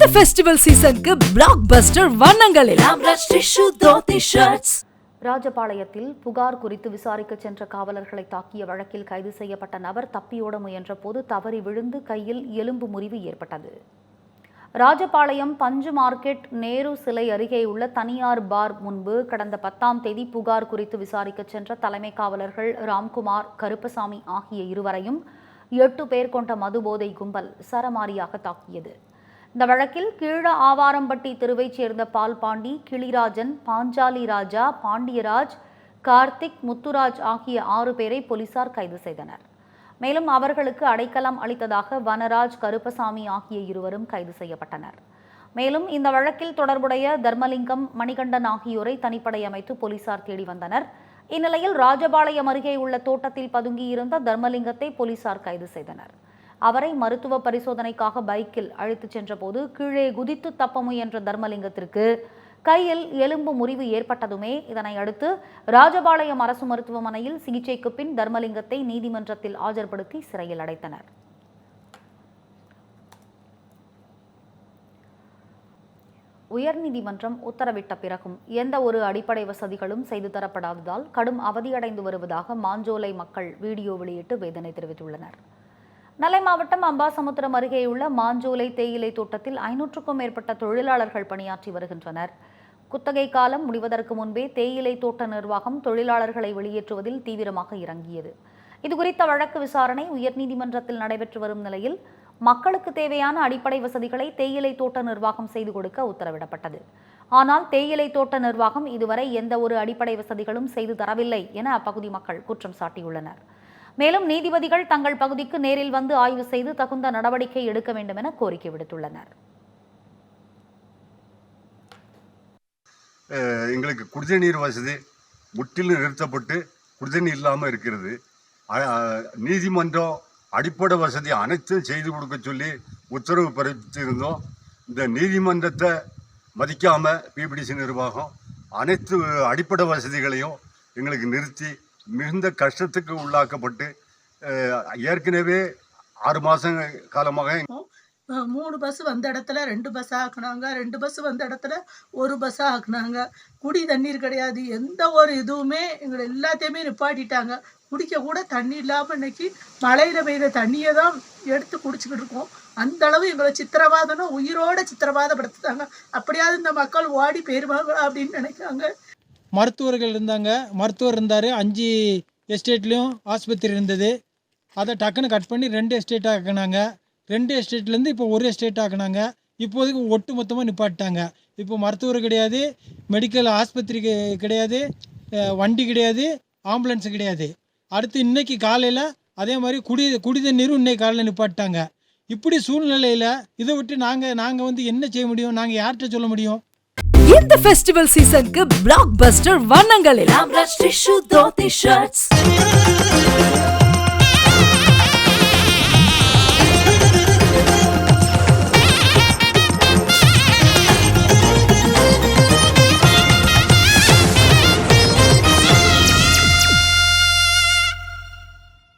இந்த ஃபெஸ்டிவல் சீசனுக்கு பிளாக் பஸ்டர் வண்ணங்களில் ஆம்ரஷ் டிஷ்யூ தோத்தி ஷர்ட்ஸ். ராஜபாளையத்தில் புகார் குறித்து விசாரிக்க சென்ற காவலர்களை தாக்கிய வழக்கில் கைது செய்யப்பட்ட நபர் தப்பியோட முயன்ற போது தவறி விழுந்து கையில் எலும்பு முறிவு ஏற்பட்டது. ராஜபாளையம் பஞ்சு மார்க்கெட் நேரு சிலை அருகே உள்ள தனியார் பார் முன்பு கடந்த 10ஆம் தேதி புகார் குறித்து விசாரிக்க சென்ற தலைமை காவலர்கள் ராம்குமார், கருப்பசாமி ஆகிய இருவரையும் 8 பேர் கொண்ட மதுபோதை கும்பல் சரமாரியாக தாக்கியது. இந்த வழக்கில் கீழ ஆவாரம்பட்டி தெருவைச் சேர்ந்த பால்பாண்டி, கிளிராஜன், பாஞ்சாலி ராஜா, பாண்டியராஜ், கார்த்திக், முத்துராஜ் ஆகிய 6 பேரை போலீசார் கைது செய்தனர். மேலும் அவர்களுக்கு அடைக்கலம் அளித்ததாக வனராஜ், கருப்பசாமி ஆகிய இருவரும் கைது செய்யப்பட்டனர். மேலும் இந்த வழக்கில் தொடர்புடைய தர்மலிங்கம், மணிகண்டன் ஆகியோரை தனிப்படை அமைத்து போலீசார் தேடி வந்தனர். இந்நிலையில் ராஜபாளையம் அருகே உள்ள தோட்டத்தில் பதுங்கியிருந்த தர்மலிங்கத்தை போலீசார் கைது செய்தனர். அவரை மருத்துவ பரிசோதனைக்காக பைக்கில் அழைத்துச் சென்றபோது கீழே குதித்து தப்ப முயன்ற தர்மலிங்கத்திற்கு கையில் எலும்பு முறிவு ஏற்பட்டதுமே இதனை அடுத்து ராஜபாளையம் அரசு மருத்துவமனையில் சிகிச்சைக்கு பின் தர்மலிங்கத்தை நீதிமன்றத்தில் ஆஜர்படுத்தி சிறையில் அடைத்தனர். உயர்நீதிமன்றம் உத்தரவிட்ட பிறகும் எந்த ஒரு அடிப்படை வசதிகளும் செய்து தரப்படாததால் கடும் அவதியடைந்து வருவதாக மாஞ்சோலை மக்கள் வீடியோ வெளியிட்டு வேதனை தெரிவித்துள்ளனர். நெல்லை மாவட்டம் அம்பாசமுத்திரம் அருகேயுள்ள மாஞ்சோலை தேயிலை தோட்டத்தில் 500க்கும் மேற்பட்ட தொழிலாளர்கள் பணியாற்றி வருகின்றனர். குத்தகை காலம் முடிவதற்கு முன்பே தேயிலை தோட்ட நிர்வாகம் தொழிலாளர்களை வெளியேற்றுவதில் தீவிரமாக இறங்கியது. இதுகுறித்த வழக்கு விசாரணை உயர்நீதிமன்றத்தில் நடைபெற்று வரும் நிலையில் மக்களுக்கு தேவையான அடிப்படை வசதிகளை தேயிலை தோட்ட நிர்வாகம் செய்து கொடுக்க உத்தரவிடப்பட்டது. ஆனால் தேயிலை தோட்ட நிர்வாகம் இதுவரை எந்த ஒரு அடிப்படை வசதிகளும் செய்து தரவில்லை என அப்பகுதி மக்கள் குற்றம் சாட்டியுள்ளனர். மேலும் நீதிபதிகள் தங்கள் பகுதிக்கு நேரில் வந்து ஆய்வு செய்து தகுந்த நடவடிக்கை எடுக்க வேண்டும் என கோரிக்கை விடுத்துள்ளனர். எங்களுக்கு குடிநீர் வசதி முற்றிலும் நிறுத்தப்பட்டு குடிநீர் இல்லாமல் இருக்கிறது. நீதிமன்றம் அடிப்படை வசதி அனைத்தும் செய்து கொடுக்க சொல்லி உத்தரவு பிறப்பித்திருந்தோம். இந்த நீதிமன்றத்தை மதிக்காம பிபிடிசி நிர்வாகம் அனைத்து அடிப்படை வசதிகளையும் எங்களுக்கு நிறுத்தி மிகுந்த கஷ்டத்துக்கு உள்ளாக்கப்பட்டு ஏற்கனவே 6 மாதம் காலமாக 3 பஸ் வந்த இடத்துல 2 பஸ் ஆக்குனாங்க, 2 பஸ் வந்த இடத்துல 1 பஸ் ஆக்குனாங்க. குடி தண்ணீர் கிடையாது, எந்த ஒரு இதுவுமே எங்களை எல்லாத்தையுமே நிப்பாட்டிட்டாங்க. குடிக்க கூட தண்ணி இல்லாமல் இன்னைக்கு மழையில் பெய்த தண்ணியை தான் எடுத்து குடிச்சுக்கிட்டு இருக்கோம். அந்த அளவு எங்களை சித்திரவாதம்னா உயிரோட சித்திரவாதப்படுத்துட்டாங்க. அப்படியாவது இந்த மக்கள் ஓடி போயிருவாங்க அப்படின்னு நினைக்கிறாங்க. மருத்துவர்கள் இருந்தாங்க, மருத்துவர் இருந்தார். 5 எஸ்டேட்லேயும் ஆஸ்பத்திரி இருந்தது. அதை டக்குன்னு கட் பண்ணி 2 எஸ்டேட் ஆக்கினாங்க. 2 எஸ்டேட்லேருந்து இப்போ 1 எஸ்டேட் ஆக்கினாங்க. இப்போதைக்கு ஒட்டு மொத்தமாக நிப்பாட்டிட்டாங்க. இப்போ மருத்துவர் கிடையாது, மெடிக்கல் ஆஸ்பத்திரி கிடையாது, வண்டி கிடையாது, ஆம்புலன்ஸ் கிடையாது. அடுத்து இன்னைக்கு காலையில் அதே மாதிரி குடி தண்ணீரும் இன்னைக்கு காலையில் நிப்பாட்டிட்டாங்க. இப்படி சூழ்நிலையில் இதை விட்டு நாங்கள் வந்து என்ன செய்ய முடியும்? நாங்கள் யார்கிட்ட சொல்ல முடியும்? இந்த ஃபெஸ்டிவல் சீசனுக்கு பிளாக் பஸ்டர் வண்ணங்களில் ஆம்ரஷ் டிஷ்யூ தோத்தி ஷர்ட்ஸ்.